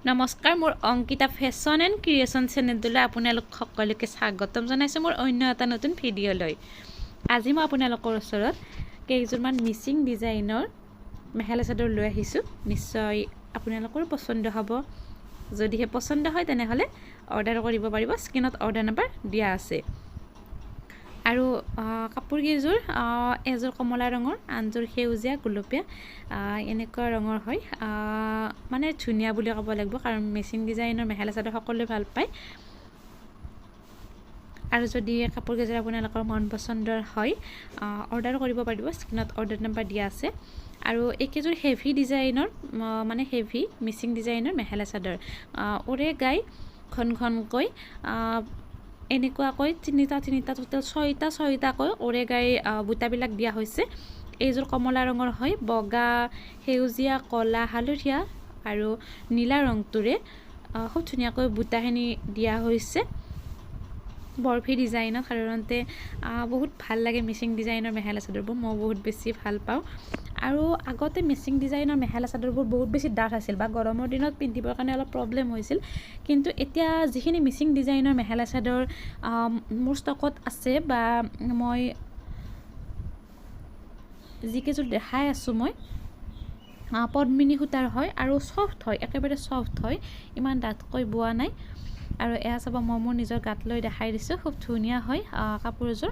নমস্কাৰ, মোৰ Ankita fashion and creation চেনেলটোলৈ আপোনালোক সকলোকে স্বাগতম জনাইছোঁ মোৰ অন্য এটা নতুন ভিডিঅ'লৈ। আজি মই আপোনালোকৰ ওচৰত কেইযোৰমান মিচিং ডিজাইনৰ মেখেলা চাদৰ লৈ আহিছোঁ। নিশ্চয় আপোনালোকৰ পচন্দ হ'ব। যদিহে পচন্দ হয় তেনেহ'লে অৰ্ডাৰ কৰিব পাৰিব। স্ক্ৰীনত অৰ্ডাৰ নাম্বাৰ দিয়া আছে। আৰু কাপোৰকেইযোৰ এযোৰ কমলা ৰঙৰ, আনযোৰ সেউজীয়া গুলপীয়া এনেকুৱা ৰঙৰ হয়। মানে ধুনীয়া বুলি ক'ব লাগিব, কাৰণ মিচিং ডিজাইনৰ মেখেলা চাদৰ সকলোৱে ভাল পায়। আৰু যদি কাপোৰকেইযোৰ আপোনালোকৰ মন পচন্দৰ হয় অৰ্ডাৰ কৰিব পাৰিব। স্ক্ৰীনত অৰ্ডাৰ নাম্বাৰ দিয়া আছে। আৰু এইকেইযোৰ হেভি ডিজাইনৰ, মানে হেভি মিচিং ডিজাইনৰ মেখেলা চাদৰ। ওৰে গাই ঘন ঘনকৈ এনেকুৱাকৈ তিনিটা টোটেল ছয়টাকৈ ওৰে গাই বুটাবিলাক দিয়া হৈছে। এইযোৰ কমলা ৰঙৰ হয়, বগা, সেউজীয়া, ক'লা, হালধীয়া আৰু নীলা ৰংটোৰে খুব ধুনীয়াকৈ বুটাখিনি দিয়া হৈছে। বৰফি ডিজাইনত সাধাৰণতে বহুত ভাল লাগে মিচিং ডিজাইনৰ মেখেলা চাদৰবোৰ, মই বহুত বেছি ভাল পাওঁ। আৰু আগতে মিচিং ডিজাইনৰ মেখেলা চাদৰবোৰ বহুত বেছি ডাঠ আছিল বা গৰমৰ দিনত পিন্ধিবৰ কাৰণে অলপ প্ৰব্লেম হৈছিল। কিন্তু এতিয়া যিখিনি মিচিং ডিজাইনৰ মেখেলা চাদৰ মোৰ ষ্টকত আছে বা মই যিকেইযোৰ দেখাই আছোঁ মই পদ্মিনী সূতাৰ হয় আৰু ছফ্ট হয়, একেবাৰে ছফ্ট হয়, ইমান ডাঠকৈ বোৱা নাই। আৰু এয়া চাব, মই মোৰ নিজৰ গাত লৈ দেখাই দিছোঁ, খুব ধুনীয়া হয় কাপোৰযোৰ।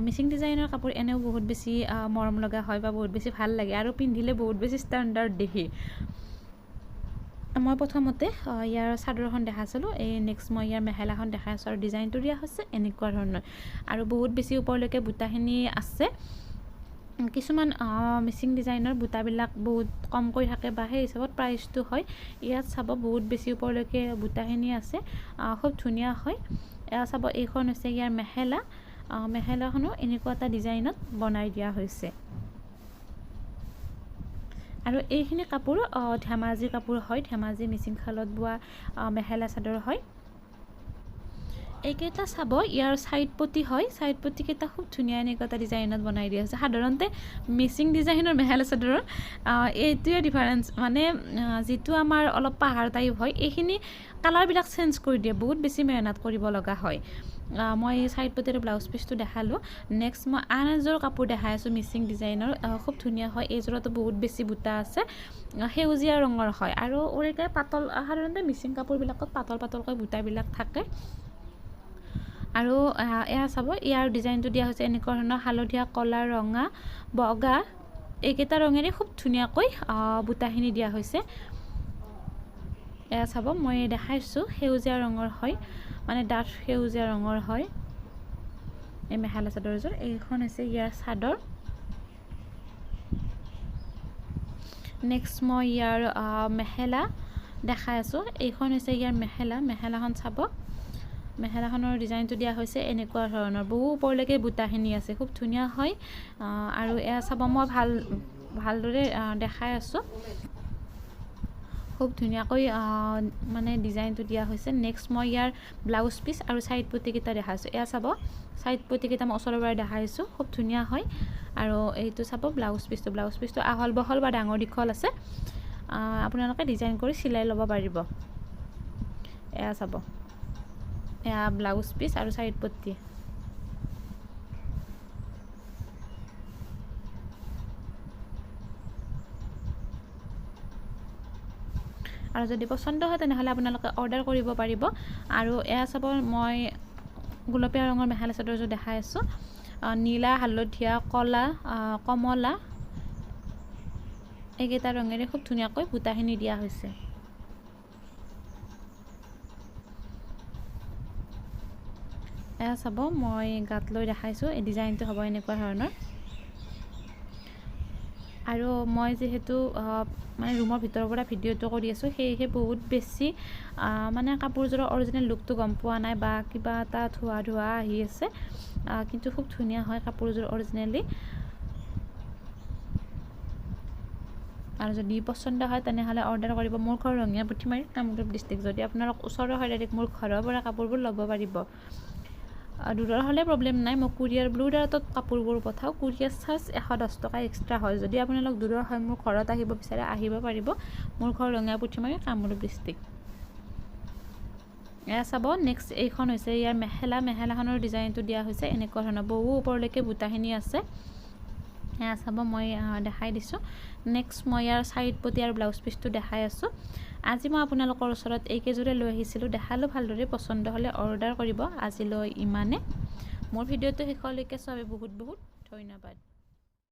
মিচিং ডিজাইনৰ কাপোৰ এনেও বহুত বেছি মৰম লগা হয় বা বহুত বেছি ভাল লাগে আৰু পিন্ধিলে বহুত বেছি ষ্টেণ্ডাৰ্ড দেখি। মই প্ৰথমতে ইয়াৰ চাদৰখন দেখাইছিলোঁ, নেক্সট মই ইয়াৰ মেখেলাখন দেখাই আছোঁ। আৰু ডিজাইনটো দিয়া হৈছে এনেকুৱা ধৰণৰ, আৰু বহুত বেছি ওপৰলৈকে বুটাখিনি আছে। কিছুমান মিচিং ডিজাইনৰ বুটাবিলাক বহুত কমকৈ থাকে বা সেই হিচাপত প্ৰাইচটো হয়। ইয়াত চাব বহুত বেছি ওপৰলৈকে বুটাখিনি আছে, খুব ধুনীয়া হয়। এয়া চাব, এইখন হৈছে ইয়াৰ মেখেলা। মেখেলাখনো এনেকুৱা এটা ডিজাইনত বনাই দিয়া হৈছে। আৰু এইখিনি কাপোৰ ধেমাজি কাপোৰ হয়, ধেমাজি মিচিং শালত বোৱা মেখেলা চাদৰ হয়। এইকেইটা চাব, ইয়াৰ ছাইড পটি হয়, ছাইড পটিকেইটা খুব ধুনীয়া এনেকুৱা এটা ডিজাইনত বনাই দিয়া হৈছে। সাধাৰণতে মিচিং ডিজাইনৰ মেখেলা চাদৰৰ এইটোৱে ডিফাৰেঞ্চ, মানে যিটো আমাৰ অলপ পাহাৰ টাইপ হয়, এইখিনি কালাৰবিলাক চেঞ্জ কৰি দিয়ে, বহুত বেছি মেহনত কৰিব লগা হয়। মই ছাইড পটিৰ ব্লাউজ পিচটো দেখালোঁ। নেক্সট মই আন এযোৰ কাপোৰ দেখাই আছোঁ মিচিং ডিজাইনৰ, খুব ধুনীয়া হয়। এইযোৰতো বহুত বেছি বুটা আছে, সেউজীয়া ৰঙৰ হয় আৰু ওৰেগাই পাতল। সাধাৰণতে মিচিং কাপোৰবিলাকত পাতলকৈ বুটাবিলাক থাকে। আৰু এয়া চাব, ইয়াৰ ডিজাইনটো দিয়া হৈছে এনেকুৱা ধৰণৰ, হালধীয়া, ক'লা, ৰঙা, বগা এইকেইটা ৰঙেৰে খুব ধুনীয়াকৈ বুটাখিনি দিয়া হৈছে। এয়া চাব, মই দেখাইছোঁ সেউজীয়া ৰঙৰ হয়, মানে ডাঠ সেউজীয়া ৰঙৰ হয় এই মেখেলা চাদৰযোৰ। এইখন হৈছে ইয়াৰ চাদৰ। নেক্সট মই ইয়াৰ মেখেলা দেখাই আছোঁ। এইখন হৈছে ইয়াৰ মেখেলা। মেখেলাখন চাব, মেখেলাখনৰ ডিজাইনটো দিয়া হৈছে এনেকুৱা ধৰণৰ, বহু ওপৰলৈকে বুটাখিনি আছে, খুব ধুনীয়া হয়। আৰু এয়া চাব, মই ভালদৰে দেখাই আছোঁ, খুব ধুনীয়াকৈ মানে ডিজাইনটো দিয়া হৈছে। নেক্সট মই ইয়াৰ ব্লাউজ পিচ আৰু ছাইড পটিকেইটা দেখাইছোঁ। এয়া চাব, ছাইড পটিকেইটা মই ওচৰৰ পৰা দেখাইছোঁ, খুব ধুনীয়া হয়। আৰু এইটো চাব ব্লাউজ পিচটো আহল বহল বা ডাঙৰ দীঘল আছে, আপোনালোকে ডিজাইন কৰি চিলাই ল'ব পাৰিব। এয়া চাব, এয়া ব্লাউজ পিচ আৰু ছাইড পটি। আৰু যদি পচন্দ হয় তেনেহ'লে আপোনালোকে অৰ্ডাৰ কৰিব পাৰিব। আৰু এয়া চাব, মই গুলপীয়া ৰঙৰ মেখেলা চাদৰযোৰ দেখাই আছোঁ। নীলা, হালধীয়া, ক'লা, কমলা এইকেইটা ৰঙেৰে খুব ধুনীয়াকৈ বুটাখিনি দিয়া হৈছে। এয়া চাব, মই গাত লৈ দেখাইছোঁ, এই ডিজাইনটো হ'ব এনেকুৱা ধৰণৰ। আৰু মই যিহেতু মানে ৰুমৰ ভিতৰৰ পৰা ভিডিঅ'টো কৰি আছোঁ, সেয়েহে বহুত বেছি মানে কাপোৰযোৰৰ অৰিজিনেল লুকটো গম পোৱা নাই বা কিবা এটা ধোঁৱা আহি আছে, কিন্তু খুব ধুনীয়া হয় কাপোৰযোৰ অৰিজিনেলি। আৰু যদি পচন্দ হয় তেনেহ'লে অৰ্ডাৰ কৰিব। মোৰ ঘৰ ৰঙিয়া পুথিমাৰী, কামৰূপ ডিষ্ট্ৰিক্ট। যদি আপোনালোক ওচৰৰ হয় ডাইৰেক্ট মোৰ ঘৰৰ পৰা কাপোৰবোৰ ল'ব পাৰিব। দূৰৰ হ'লে প্ৰব্লেম নাই, মই কুৰিয়াৰ ব্লু ডাৰ্টত কাপোৰবোৰ পঠাওঁ। কুৰিয়াৰ চাৰ্জ 110 টকা এক্সট্ৰা হয়। যদি আপোনালোক দূৰৰ হয়, মোৰ ঘৰত আহিব বিচাৰে আহিব পাৰিব। মোৰ ঘৰ ৰঙিয়াপুঠিমাৰী, কামৰূপ ডিষ্ট্ৰিক্ট। এয়া চাব, নেক্সট এইখন হৈছে ইয়াৰ মেখেলা। মেখেলাখনৰ ডিজাইনটো দিয়া হৈছে এনেকুৱা ধৰণৰ, বহু ওপৰলৈকে বুটাখিনি আছে। এয়া চাব, মই দেখাই দিছোঁ। নেক্সট মই ইয়াৰ চাইড পতি আৰু ব্লাউজ পিচটো দেখাই আছোঁ। আজি মই আপোনালোকৰ ওচৰত এইকেইযোৰে লৈ আহিছিলোঁ, দেখালোঁ ভালদৰে। পচন্দ হ'লে অৰ্ডাৰ কৰিব। আজিলৈ ইমানে। মোৰ ভিডিঅ'টো শেষলৈকে চাই বহুত বহুত ধন্যবাদ।